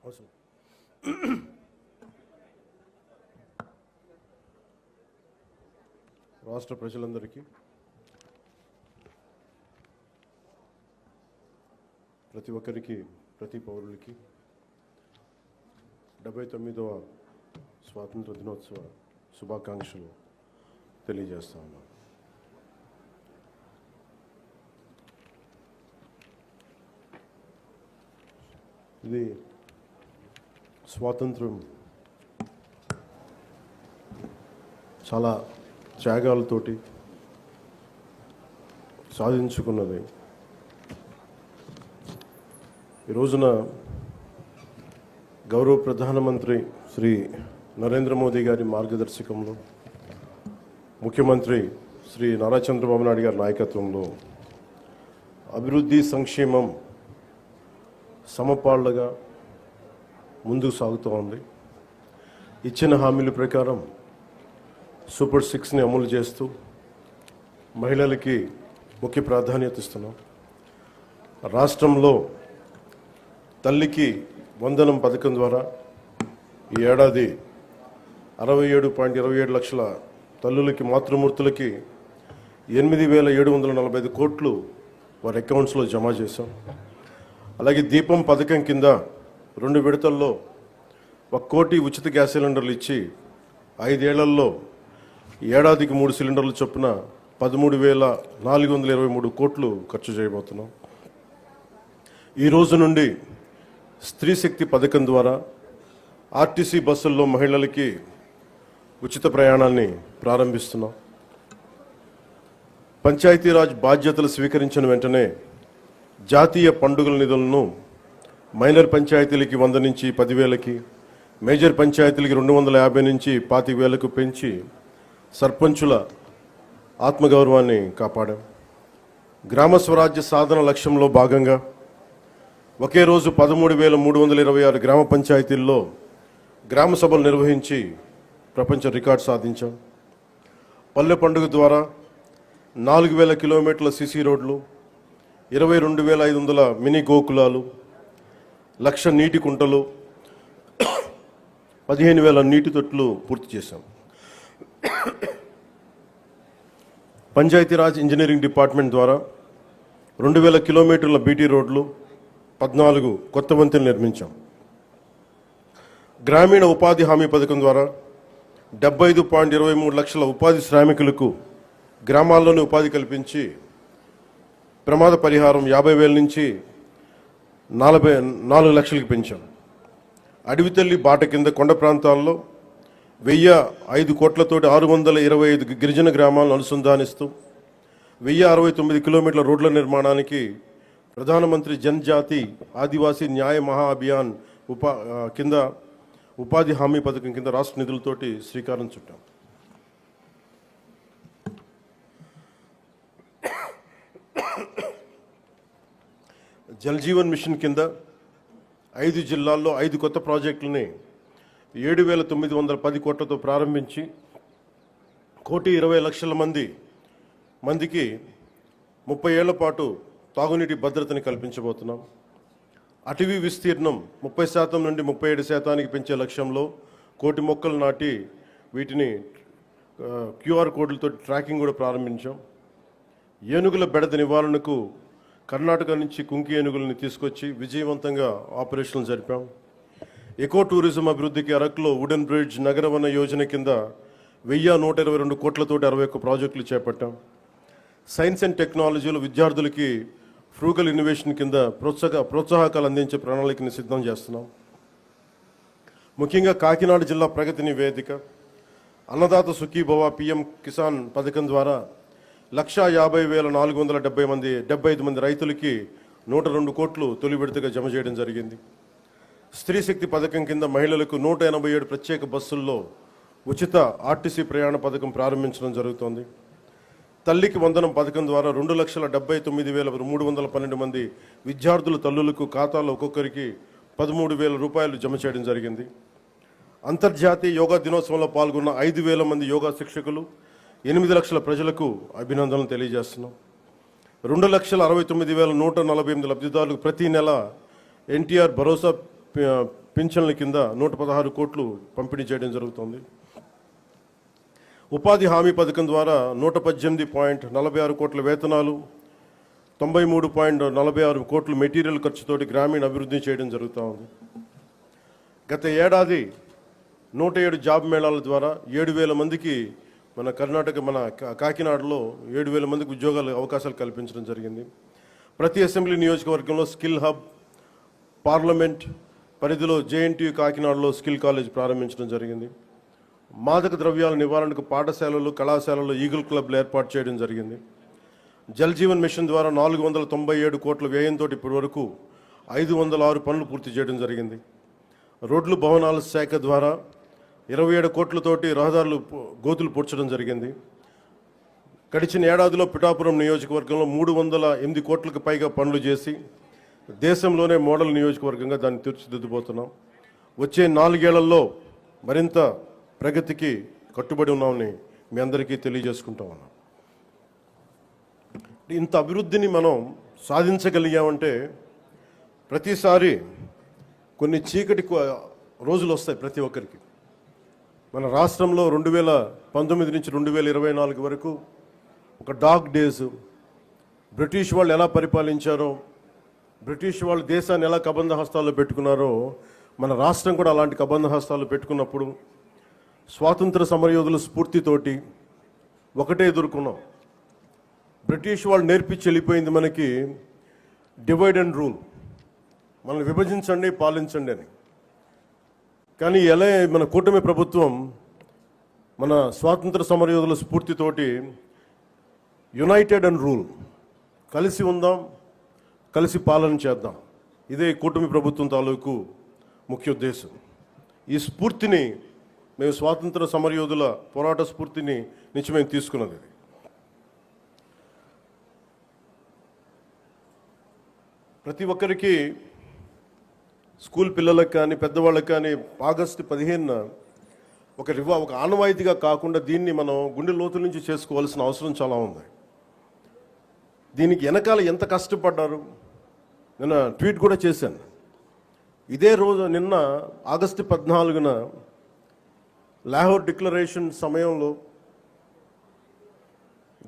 అవసరం. రాష్ట్ర ప్రజలందరికీ, ప్రతి ఒక్కరికి, ప్రతి పౌరులకి 79వ స్వాతంత్ర దినోత్సవ శుభాకాంక్షలు తెలియజేస్తా ఉన్నాను. ఇది స్వాతంత్రం చాలా త్యాగాలతోటి సాధించుకున్నది. ఈ రోజున గౌరవ ప్రధానమంత్రి శ్రీ నరేంద్ర మోదీ గారి మార్గదర్శకంలో, ముఖ్యమంత్రి శ్రీ నారా చంద్రబాబు నాయుడు గారి నాయకత్వంలో అభివృద్ధి సంక్షేమం సమపాళ్లుగా ముందుకు సాగుతూ ఉంది. ఇచ్చిన హామీల ప్రకారం సూపర్ 6ని అమలు చేస్తూ మహిళలకి ముఖ్య ప్రాధాన్యత ఇస్తున్నాం. రాష్ట్రంలో తల్లికి వందనం పథకం ద్వారా ఈ ఏడాది 67.27 లక్షల తల్లులకి, మాతృమూర్తులకి 8,745 కోట్లు వారి అకౌంట్స్లో జమ చేశాం. అలాగే దీపం పథకం కింద 2 విడతల్లో 1 కోటి ఉచిత గ్యాస్ సిలిండర్లు ఇచ్చి 5 ఏళ్లలో ఏడాదికి 3 సిలిండర్ల చొప్పున 13,423 కోట్లు ఖర్చు చేయబోతున్నాం. ఈ రోజు నుండి స్త్రీ శక్తి పథకం ద్వారా ఆర్టీసీ బస్సుల్లో మహిళలకి ఉచిత ప్రయాణాన్ని ప్రారంభిస్తున్నాం. పంచాయతీరాజ్ బాధ్యతలు స్వీకరించిన వెంటనే జాతీయ పండుగల నిధులను మైనర్ పంచాయతీలకి 100 నుంచి 10,000కి, మేజర్ పంచాయతీలకి 250 నుంచి 25,000కు పెంచి సర్పంచుల ఆత్మగౌరవాన్ని కాపాడాం. గ్రామ స్వరాజ్య సాధన లక్ష్యంలో భాగంగా ఒకే రోజు 13,326 గ్రామ పంచాయతీల్లో గ్రామ సభలు నిర్వహించి ప్రపంచ రికార్డు సాధించాం. పల్లె పండుగ ద్వారా 4,000 కిలోమీటర్ల సిసి రోడ్లు, 22,500 మినీ గోకులాలు, 1,00,000 నీటి కుంటలు, 15,000 నీటి తొట్లు పూర్తి చేశాం. పంచాయతీరాజ్ ఇంజనీరింగ్ డిపార్ట్మెంట్ ద్వారా 2,000 కిలోమీటర్ల బీటీ రోడ్లు, 14 కొత్త వంతెనలు నిర్మించాం. గ్రామీణ ఉపాధి హామీ పథకం ద్వారా 75.23 లక్షల ఉపాధి శ్రామికులకు గ్రామాల్లోనే ఉపాధి కల్పించి ప్రమాద పరిహారం 50,000 నుంచి 4 లక్షలకు పెంచాం. అడవి తల్లి బాట కింద కొండ ప్రాంతాల్లో 1,005 కోట్లతోటి 625 గిరిజన గ్రామాలను అనుసంధానిస్తూ 1,069 కిలోమీటర్ల రోడ్ల నిర్మాణానికి ప్రధానమంత్రి జనజాతి ఆదివాసీ న్యాయ మహా అభియాన్ కింద ఉపాధి హామీ పథకం కింద రాష్ట్ర నిధులతోటి శ్రీకారం చుట్టాం. జల్ జీవన్ మిషన్ కింద 5 జిల్లాల్లో 5 కొత్త ప్రాజెక్టులని 7,910 కోట్లతో ప్రారంభించి 1,20,00,000 మందికి 30 ఏళ్ల పాటు తాగునీటి భద్రతని కల్పించబోతున్నాం. అటవీ విస్తీర్ణం 30% నుండి 37% పెంచే లక్ష్యంలో 1,00,00,000 మొక్కలు నాటి వీటిని QR కోడ్లతో ట్రాకింగ్ కూడా ప్రారంభించాం. ఏనుగుల బెడద నివారణకు కర్ణాటక నుంచి కుంకి ఏనుగులని తీసుకొచ్చి విజయవంతంగా ఆపరేషన్లు జరిపాం. ఎకో టూరిజం అభివృద్ధికి అరకులో వుడెన్ బ్రిడ్జ్ నగరవన యోజన కింద 1,122 కోట్లతోటి 61 ప్రాజెక్టులు చేపట్టాం. సైన్స్ అండ్ టెక్నాలజీలో విద్యార్థులకి ఫ్రూగల్ ఇన్నోవేషన్ కింద ప్రోత్సాహకాలు అందించే ప్రణాళికని సిద్ధం చేస్తున్నాం. ముఖ్యంగా కాకినాడ జిల్లా ప్రగతి నివేదిక, అన్నదాత సుఖీభవ, PM కిసాన్ పథకం ద్వారా 1,50,475 మంది రైతులకి 102 కోట్లు తొలి విడతగా జమ చేయడం జరిగింది. స్త్రీ శక్తి పథకం కింద మహిళలకు 187 ప్రత్యేక బస్సుల్లో ఉచిత ఆర్టీసీ ప్రయాణ పథకం ప్రారంభించడం జరుగుతోంది. తల్లికి వందనం పథకం ద్వారా 2,79,312 మంది విద్యార్థుల తల్లులకు ఖాతాలో ఒక్కొక్కరికి 13,000 రూపాయలు జమ చేయడం జరిగింది. అంతర్జాతీయ యోగా దినోత్సవంలో పాల్గొన్న 5,000 మంది యోగా శిక్షకులు, 8 లక్షల ప్రజలకు అభినందనలు తెలియజేస్తున్నాం. 2,69,148 లబ్ధిదారులకు ప్రతి నెల ఎన్టీఆర్ భరోసా పింఛన్ల కింద 116 కోట్లు పంపిణీ చేయడం జరుగుతుంది. ఉపాధి హామీ పథకం ద్వారా 118.46 కోట్ల వేతనాలు, 93.46 కోట్లు మెటీరియల్ ఖర్చుతోటి గ్రామీణ అభివృద్ధి చేయడం జరుగుతూ ఉంది. గత ఏడాది 107 జాబ్ మేళాల ద్వారా 7,000 మందికి మన కర్ణాటక కాకినాడలో 7,000 మందికి ఉద్యోగాలు అవకాశాలు కల్పించడం జరిగింది. ప్రతి అసెంబ్లీ నియోజకవర్గంలో స్కిల్ హబ్, పార్లమెంట్ పరిధిలో జేఎన్టీయూ కాకినాడలో స్కిల్ కాలేజ్ ప్రారంభించడం జరిగింది. మాదక ద్రవ్యాల నివారణకు పాఠశాలలు, కళాశాలలు ఈగల్ క్లబ్లు ఏర్పాటు చేయడం జరిగింది. జల్ జీవన్ మిషన్ ద్వారా 497 కోట్ల వ్యయంతో ఇప్పటి వరకు 506 పనులు పూర్తి చేయడం జరిగింది. రోడ్లు భవనాల శాఖ ద్వారా 27 కోట్లతోటి రహదారులు గోతులు పూడ్చడం జరిగింది. గడిచిన ఏడాదిలో పిఠాపురం నియోజకవర్గంలో 308 కోట్లకు పైగా పనులు చేసి దేశంలోనే మోడల్ నియోజకవర్గంగా దాన్ని తీర్చిదిద్దుబోతున్నాం. వచ్చే 4 ఏళ్లలో మరింత ప్రగతికి కట్టుబడి ఉన్నామని మీ అందరికీ తెలియజేసుకుంటా ఉన్నాం. ఇంత అభివృద్ధిని మనం సాధించగలిగామంటే ప్రతిసారి కొన్ని చీకటి రోజులు వస్తాయి ప్రతి ఒక్కరికి. మన రాష్ట్రంలో 2019 నుంచి 2024 వరకు ఒక డార్క్ డేస్. బ్రిటిష్ వాళ్ళు ఎలా పరిపాలించారో, బ్రిటిష్ వాళ్ళు దేశాన్ని ఎలా కబంధ హస్తాల్లో పెట్టుకున్నారో మన రాష్ట్రం కూడా అలాంటి కబంధ హస్తాలు పెట్టుకున్నప్పుడు స్వాతంత్ర సమరయోధుల స్ఫూర్తితోటి ఒకటే ఎదుర్కొన్నాం. బ్రిటిష్ వాళ్ళు నేర్పించి వెళ్ళిపోయింది మనకి డివైడ్ అండ్ రూల్, మనల్ని విభజించండి పాలించండి అని. కానీ ఎలా మన కూటమి ప్రభుత్వం మన స్వాతంత్ర సమరయోధుల స్ఫూర్తితోటి యునైటెడ్ అండ్ రూల్, కలిసి ఉందాం, కలిసి పాలన చేద్దాం, ఇదే కూటమి ప్రభుత్వం తాలూకు ముఖ్య ఉద్దేశం. ఈ స్ఫూర్తిని మేము స్వాతంత్ర సమరయోధుల పోరాట స్ఫూర్తిని నుంచి మేము తీసుకున్నది. ప్రతి ఒక్కరికి, స్కూల్ పిల్లలకు కానీ పెద్దవాళ్ళకి కానీ ఆగస్టు 15న ఒక ఆనవాయితీగా కాకుండా దీన్ని మనం గుండె లోతుల నుంచి చేసుకోవాల్సిన అవసరం చాలా ఉంది. దీనికి వెనకాల ఎంత కష్టపడ్డారు నిన్న ట్వీట్ కూడా చేశాను. ఇదే రోజు నిన్న ఆగస్టు 14న లాహోర్ డిక్లరేషన్ సమయంలో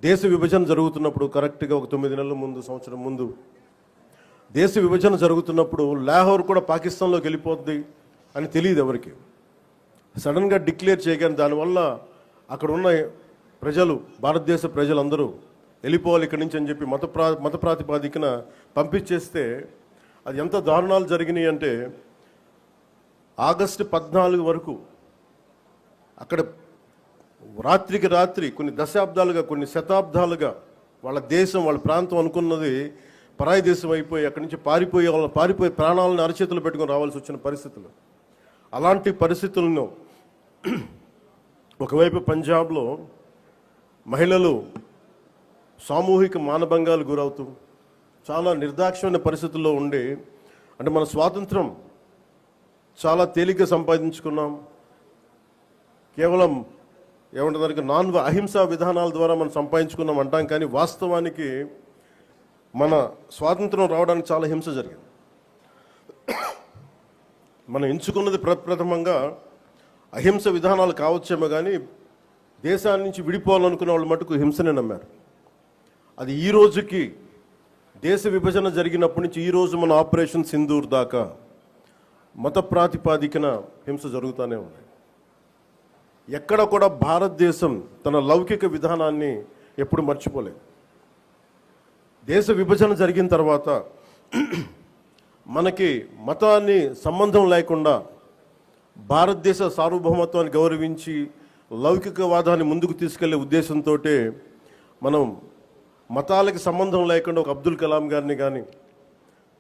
దేశ విభజన జరుగుతున్నప్పుడు, కరెక్ట్గా ఒక 9 నెలల ముందు, సంవత్సరం ముందు దేశ విభజన జరుగుతున్నప్పుడు లాహోర్ కూడా పాకిస్తాన్లోకి వెళ్ళిపోద్ది అని తెలియదు ఎవరికి. సడన్గా డిక్లేర్ చేయగానే దానివల్ల అక్కడ ఉన్న ప్రజలు, భారతదేశ ప్రజలందరూ వెళ్ళిపోవాలి ఇక్కడి నుంచి అని చెప్పి మత ప్రాతిపాదికన పంపించేస్తే అది ఎంత దారుణాలు జరిగినాయి అంటే ఆగస్టు 14 వరకు అక్కడ రాత్రికి రాత్రి కొన్ని దశాబ్దాలుగా, కొన్ని శతాబ్దాలుగా వాళ్ళ దేశం, వాళ్ళ ప్రాంతం అనుకున్నది పరాయి దేశం అయిపోయి అక్కడి నుంచి పారిపోయి ప్రాణాలను అరచేతులు పెట్టుకొని రావాల్సి వచ్చిన పరిస్థితులు. అలాంటి పరిస్థితులను ఒకవైపు పంజాబ్లో మహిళలు సామూహిక మానభంగాలు గురవుతూ చాలా నిర్దాక్షిణ్యమైన పరిస్థితుల్లో ఉండి, అంటే మన స్వాతంత్రం చాలా తేలిగ్గా సంపాదించుకున్నాం, కేవలం ఏమంటారు అహింసా విధానాల ద్వారా మనం సంపాదించుకున్నాం అంటాం. కానీ వాస్తవానికి మన స్వాతంత్రం రావడానికి చాలా హింస జరిగింది. మనం ఎంచుకున్నది ప్రప్రథమంగా అహింస విధానాలు కావచ్చేమో, కానీ దేశాన్ని నుంచి విడిపోవాలనుకునే వాళ్ళు మటుకు హింసనే నమ్మారు. అది ఈ రోజుకి, దేశ విభజన జరిగినప్పటి నుంచి ఈ రోజు మన ఆపరేషన్ సింధూర్ దాకా మత ప్రాతిపాదికన హింస జరుగుతూనే ఉంది. ఎక్కడ కూడా భారతదేశం తన లౌకిక విధానాన్ని ఎప్పుడు మర్చిపోలేదు. దేశ విభజన జరిగిన తర్వాత మనకి మతాన్ని సంబంధం లేకుండా భారతదేశ సార్వభౌమత్వాన్ని గౌరవించి లౌకికవాదాన్ని ముందుకు తీసుకెళ్లే ఉద్దేశంతో మనం మతాలకి సంబంధం లేకుండా ఒక అబ్దుల్ కలాం గారిని కానీ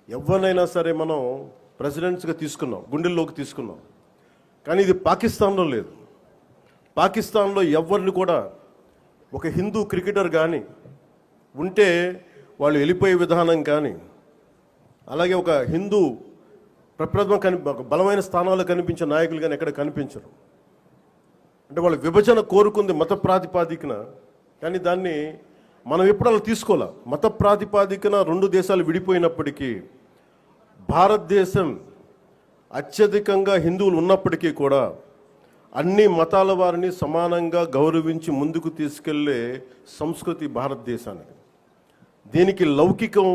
ఎవరినైనా సరే మనం ప్రెసిడెంట్స్గా తీసుకున్నాం, గుండెల్లోకి తీసుకున్నాం. కానీ ఇది పాకిస్తాన్లో లేదు. పాకిస్తాన్లో ఎవరిని కూడా ఒక హిందూ క్రికెటర్ కానీ ఉంటే వాళ్ళు వెళ్ళిపోయే విధానం కానీ, అలాగే ఒక హిందూ బలమైన స్థానాల్లో కనిపించే నాయకులు కానీ ఎక్కడ కనిపించరు. అంటే వాళ్ళు విభజన కోరుకుంది మత ప్రాతిపాదికన, కానీ దాన్ని మనం ఎప్పుడు అలా తీసుకోవాలి. మత ప్రాతిపాదికన 2 దేశాలు విడిపోయినప్పటికీ భారతదేశం అత్యధికంగా హిందువులు ఉన్నప్పటికీ కూడా అన్ని మతాల వారిని సమానంగా గౌరవించి ముందుకు తీసుకెళ్లే సంస్కృతి భారతదేశానికి. దీనికి లౌకికం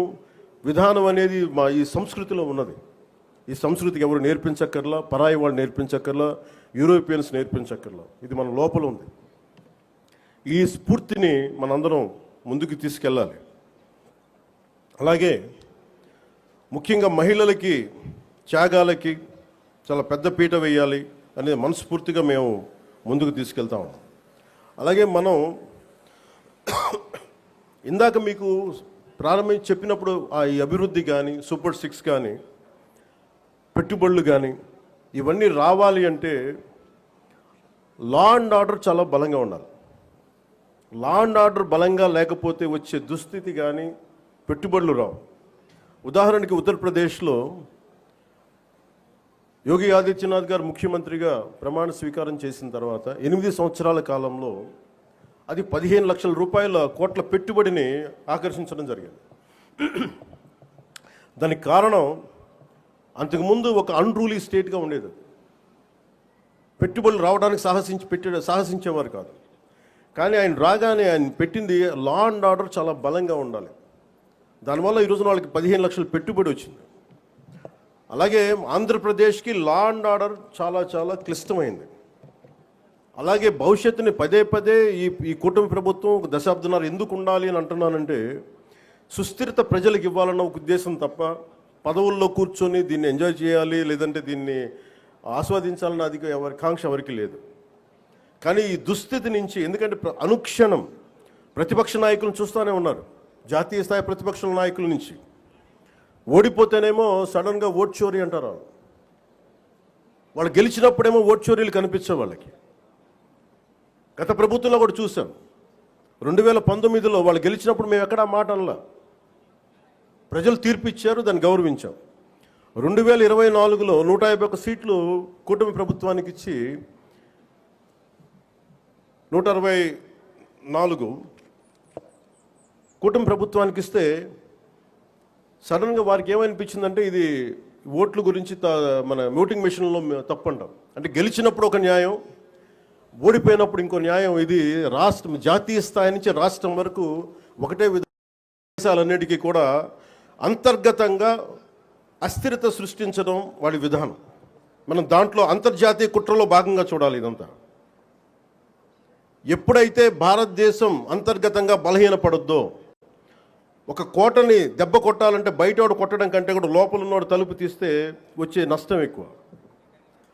విధానం అనేది మా ఈ సంస్కృతిలో ఉన్నది. ఈ సంస్కృతికి ఎవరు నేర్పించక్కర్లా, పరాయి వాళ్ళు నేర్పించక్కర్లా, యూరోపియన్స్ నేర్పించక్కర్లా. ఇది మన లోపల ఉంది. ఈ స్ఫూర్తిని మనందరం ముందుకు తీసుకెళ్ళాలి. అలాగే ముఖ్యంగా మహిళలకి త్యాగాలకి చాలా పెద్ద పీట వేయాలి అనేది మనస్ఫూర్తిగా మేము ముందుకు తీసుకెళ్తాం. అలాగే మనం ఇందాక మీకు ప్రారంభించి చెప్పినప్పుడు ఈ అభివృద్ధి కానీ, సూపర్ 6 కానీ, పెట్టుబడులు కానీ ఇవన్నీ రావాలి అంటే లా అండ్ ఆర్డర్ చాలా బలంగా ఉండాలి. లా అండ్ ఆర్డర్ బలంగా లేకపోతే వచ్చే దుస్థితి కానీ పెట్టుబడులు రావు. ఉదాహరణకి ఉత్తరప్రదేశ్లో యోగి ఆదిత్యనాథ్ గారు ముఖ్యమంత్రిగా ప్రమాణ స్వీకారం చేసిన తర్వాత 8 సంవత్సరాల కాలంలో అది 15 లక్షల రూపాయల కోట్ల పెట్టుబడిని ఆకర్షించడం జరిగింది. దానికి కారణం అంతకుముందు ఒక అన్రూలీ స్టేట్గా ఉండేది. పెట్టుబడులు రావడానికి సాహసించేవారు కాదు. కానీ ఆయన రాగానే ఆయన పెట్టింది లా అండ్ ఆర్డర్ చాలా బలంగా ఉండాలి. దానివల్ల ఈరోజున వాళ్ళకి 15 లక్షల పెట్టుబడి వచ్చింది. అలాగే ఆంధ్రప్రదేశ్కి లా అండ్ ఆర్డర్ చాలా చాలా క్లిష్టమైంది. అలాగే భవిష్యత్తుని పదే పదే ఈ కూటమి ప్రభుత్వం ఒక దశాబ్దన్నర ఎందుకు ఉండాలి అని అంటున్నానంటే సుస్థిరత ప్రజలకు ఇవ్వాలన్న ఒక ఉద్దేశం తప్ప పదవుల్లో కూర్చొని దీన్ని ఎంజాయ్ చేయాలి లేదంటే దీన్ని ఆస్వాదించాలన్న ఎవరి కాంక్ష ఎవరికి లేదు. కానీ ఈ దుస్థితి నుంచి, ఎందుకంటే అనుక్షణం ప్రతిపక్ష నాయకులను చూస్తూనే ఉన్నారు. జాతీయ స్థాయి ప్రతిపక్ష నాయకుల నుంచి ఓడిపోతేనేమో సడన్గా ఓట్ చోరీ అంటారు. వాళ్ళు గెలిచినప్పుడేమో ఓట్ చోరీలు కనిపించే వాళ్ళకి. గత ప్రభుత్వంలో కూడా చూసాం. 2019లో వాళ్ళు గెలిచినప్పుడు మేము ఎక్కడా మాట అనలా. ప్రజలు తీర్పు ఇచ్చారు, దాన్ని గౌరవించాం. 2024లో 151 సీట్లు కూటమి ప్రభుత్వానికి ఇచ్చి 164 కూటమి ప్రభుత్వానికి ఇస్తే సడన్గా వారికి ఏమనిపించిందంటే ఇది ఓట్ల గురించి మన ఓటింగ్ మెషిన్లో తప్పు అంటాం. అంటే గెలిచినప్పుడు ఒక న్యాయం, ఓడిపోయినప్పుడు ఇంకో న్యాయం. ఇది రాష్ట్రం, జాతీయ స్థాయి నుంచి రాష్ట్రం వరకు ఒకటే దేశాలన్నిటికీ కూడా అంతర్గతంగా అస్థిరత సృష్టించడం వాడి విధానం. మనం దాంట్లో అంతర్జాతీయ కుట్రలో భాగంగా చూడాలి ఇదంతా. ఎప్పుడైతే భారతదేశం అంతర్గతంగా బలహీనపడొద్దో, ఒక కోటని దెబ్బ కొట్టాలంటే బయటోడు కొట్టడం కంటే కూడా లోపల ఉన్నోడు తలుపు తీస్తే వచ్చే నష్టం ఎక్కువ.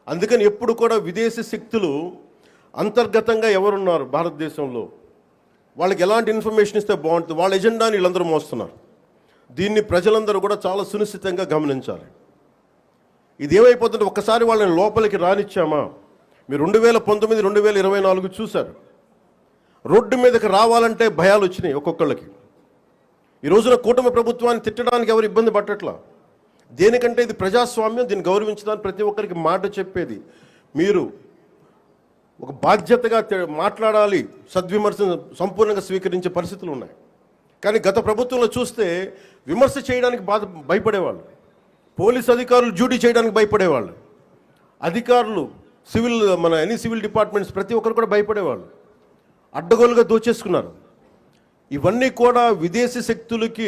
అందుకని ఎప్పుడు కూడా విదేశీ శక్తులు అంతర్గతంగా ఎవరున్నారు భారతదేశంలో, వాళ్ళకి ఎలాంటి ఇన్ఫర్మేషన్ ఇస్తే బాగుంటుంది, వాళ్ళ ఎజెండాని వీళ్ళందరూ మోస్తున్నారు. దీన్ని ప్రజలందరూ కూడా చాలా సునిశ్చితంగా గమనించాలి. ఇది ఏమైపోతుంటే ఒక్కసారి వాళ్ళని లోపలికి రానిచ్చామా, మీరు 2019, 2024 చూశారు. రోడ్డు మీదకి రావాలంటే భయాలు వచ్చినాయి ఒక్కొక్కళ్ళకి. ఈ రోజున కూటమి ప్రభుత్వాన్ని తిట్టడానికి ఎవరు ఇబ్బంది పట్టట్లా. దేనికంటే ఇది ప్రజాస్వామ్యం, దీన్ని గౌరవించడానికి ప్రతి ఒక్కరికి మాట చెప్పేది. మీరు ఒక బాధ్యతగా మాట్లాడాలి, సద్విమర్శను సంపూర్ణంగా స్వీకరించే పరిస్థితులు ఉన్నాయి. కానీ గత ప్రభుత్వంలో చూస్తే విమర్శ చేయడానికి భయపడేవాళ్ళు. పోలీస్ అధికారులు డ్యూటీ చేయడానికి భయపడేవాళ్ళు. అధికారులు ఎనీ సివిల్ డిపార్ట్మెంట్స్ ప్రతి ఒక్కరు కూడా భయపడేవాళ్ళు. అడ్డగోలుగా దోచేసుకున్నారు. ఇవన్నీ కూడా విదేశీ శక్తులకి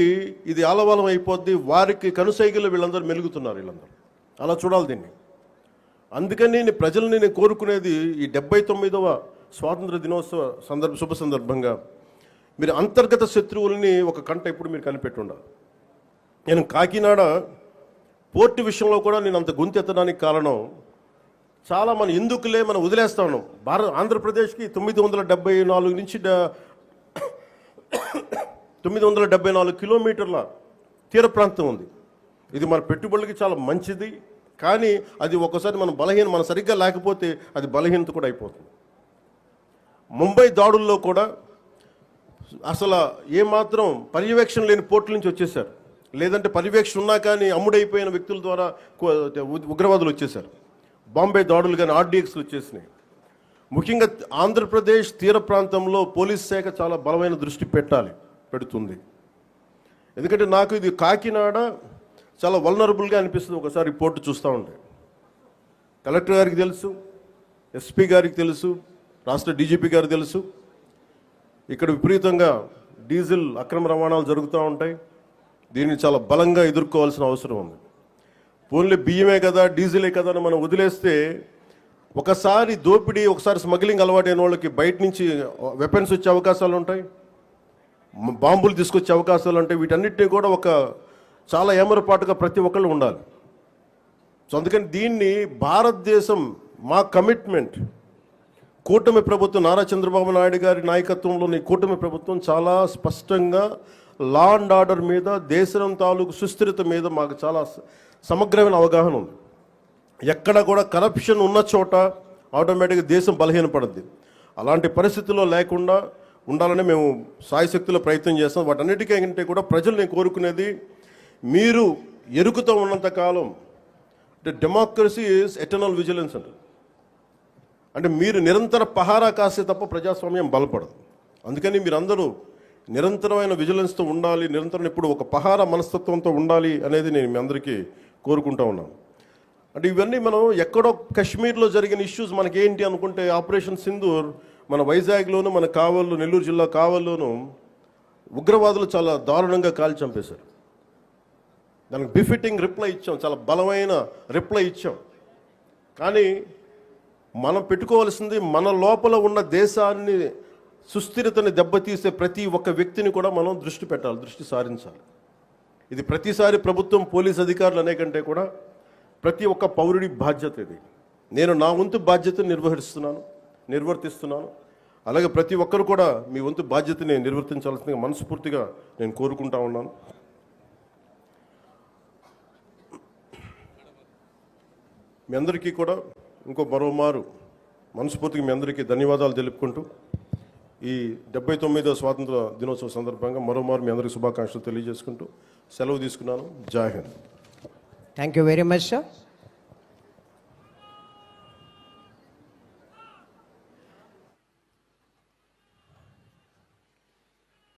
ఇది ఆలవాలం అయిపోద్ది. వారికి కనుసైగలు వీళ్ళందరూ మెలుగుతున్నారు. వీళ్ళందరూ అలా చూడాలి దీన్ని. అందుకని ప్రజల్ని నేను కోరుకునేది ఈ 79వ స్వాతంత్ర దినోత్సవ శుభ సందర్భంగా మీరు అంతర్గత శత్రువుల్ని ఒక కంట ఇప్పుడు మీరు కనిపెట్టి ఉండాలి. నేను కాకినాడ పోర్టు విషయంలో కూడా నేను అంత గొంతెత్తడానికి కారణం చాలా ఎందుకులే మనం వదిలేస్తా ఉన్నాం. ఆంధ్రప్రదేశ్కి 974 నుంచి 974 కిలోమీటర్ల తీర ప్రాంతం ఉంది. ఇది మన పెట్టుబడులకి చాలా మంచిది. కానీ అది ఒక్కసారి మన సరిగ్గా లేకపోతే అది బలహీనత కూడా అయిపోతుంది. ముంబై దాడుల్లో కూడా అసలు ఏమాత్రం పర్యవేక్షణ లేని పోర్టుల నుంచి వచ్చేసారు. లేదంటే పర్యవేక్షణ ఉన్నా కానీ అమ్ముడైపోయిన వ్యక్తుల ద్వారా ఉగ్రవాదులు వచ్చేసారు. బాంబే దాడులు కానీ ఆర్డీఎక్స్లు వచ్చేసినాయి. ముఖ్యంగా ఆంధ్రప్రదేశ్ తీర ప్రాంతంలో పోలీస్ శాఖ చాలా బలమైన దృష్టి పెడుతుంది. ఎందుకంటే నాకు ఇది కాకినాడ చాలా వల్నరబుల్గా అనిపిస్తుంది ఒకసారి పోర్టు చూస్తూ ఉంటే. కలెక్టర్ గారికి తెలుసు, ఎస్పీ గారికి తెలుసు, రాష్ట్ర డీజీపీ గారికి తెలుసు. ఇక్కడ విపరీతంగా డీజిల్ అక్రమ రవాణాలు జరుగుతూ ఉంటాయి. దీన్ని చాలా బలంగా ఎదుర్కోవాల్సిన అవసరం ఉంది. ఓన్లీ బియ్యమే కదా, డీజిలే కదా అని మనం వదిలేస్తే ఒకసారి దోపిడీ, ఒకసారి స్మగ్లింగ్ అలవాటైన వాళ్ళకి బయట నుంచి వెపన్స్ వచ్చే అవకాశాలు ఉంటాయి, బాంబులు తీసుకొచ్చే అవకాశాలు ఉంటాయి. వీటన్నిటినీ కూడా ఒక చాలా ఏమరపాటుగా ప్రతి ఒక్కళ్ళు ఉండాలి. సో అందుకని దీన్ని భారతదేశం, మా కమిట్మెంట్, కూటమి ప్రభుత్వం, నారా చంద్రబాబు నాయుడు గారి నాయకత్వంలోని కూటమి ప్రభుత్వం చాలా స్పష్టంగా లా అండ్ ఆర్డర్ మీద, దేశం తాలూకు సుస్థిరత మీద మాకు చాలా సమగ్రమైన అవగాహన ఉంది. ఎక్కడ కూడా కరప్షన్ ఉన్న చోట ఆటోమేటిక్గా దేశం బలహీనపడుద్ది. అలాంటి పరిస్థితుల్లో లేకుండా ఉండాలని మేము సాయశక్తిలో ప్రయత్నం చేస్తాం. వాటన్నిటికంటే కూడా ప్రజలు నేను కోరుకునేది, మీరు ఎరుకుతో ఉన్నంతకాలం అంటే డెమోక్రసీ ఈజ్ ఎటర్నల్ విజిలెన్స్ అంటారు. అంటే మీరు నిరంతర పహారా కాస్తే తప్ప ప్రజాస్వామ్యం బలపడదు. అందుకని మీరందరూ నిరంతరమైన విజిలెన్స్తో ఉండాలి, నిరంతరం ఇప్పుడు ఒక పహారా మనస్తత్వంతో ఉండాలి అనేది నేను మీ అందరికీ కోరుకుంటా ఉన్నాను. అంటే ఇవన్నీ మనం ఎక్కడో కాశ్మీర్లో జరిగిన ఇష్యూస్ మనకేంటి అనుకుంటే, ఆపరేషన్ సింధూర్ మన వైజాగ్లోను, మన కావల్లో, నెల్లూరు జిల్లా కావల్లోనూ ఉగ్రవాదులు చాలా దారుణంగా కాల్చి చంపేశారు. దానికి బిఫిటింగ్ రిప్లై ఇచ్చాం, చాలా బలమైన రిప్లై ఇచ్చాం. కానీ మనం పెట్టుకోవాల్సింది, మన లోపల ఉన్న దేశాన్ని సుస్థిరతని దెబ్బతీసే ప్రతి ఒక్క వ్యక్తిని కూడా మనం దృష్టి పెట్టాలి, దృష్టి సారించాలి. ఇది ప్రతిసారి ప్రభుత్వం, పోలీస్ అధికారులు అనే కంటే కూడా ప్రతి ఒక్క పౌరుడి బాధ్యత ఇది. నేను నా వంతు బాధ్యతను నిర్వర్తిస్తున్నాను. అలాగే ప్రతి ఒక్కరు కూడా మీ వంతు బాధ్యతని నిర్వర్తించాల్సిందిగా మనస్ఫూర్తిగా నేను కోరుకుంటా ఉన్నాను. మీ అందరికీ కూడా మరోమారు మనస్ఫూర్తిగా మీ అందరికీ ధన్యవాదాలు తెలుపుకుంటూ, ఈ 79వ స్వాతంత్ర దినోత్సవ సందర్భంగా మరోమారు మీ అందరికీ శుభాకాంక్షలు తెలియజేసుకుంటూ సెలవు తీసుకున్నాను. జై Hind. Thank you very much, sir.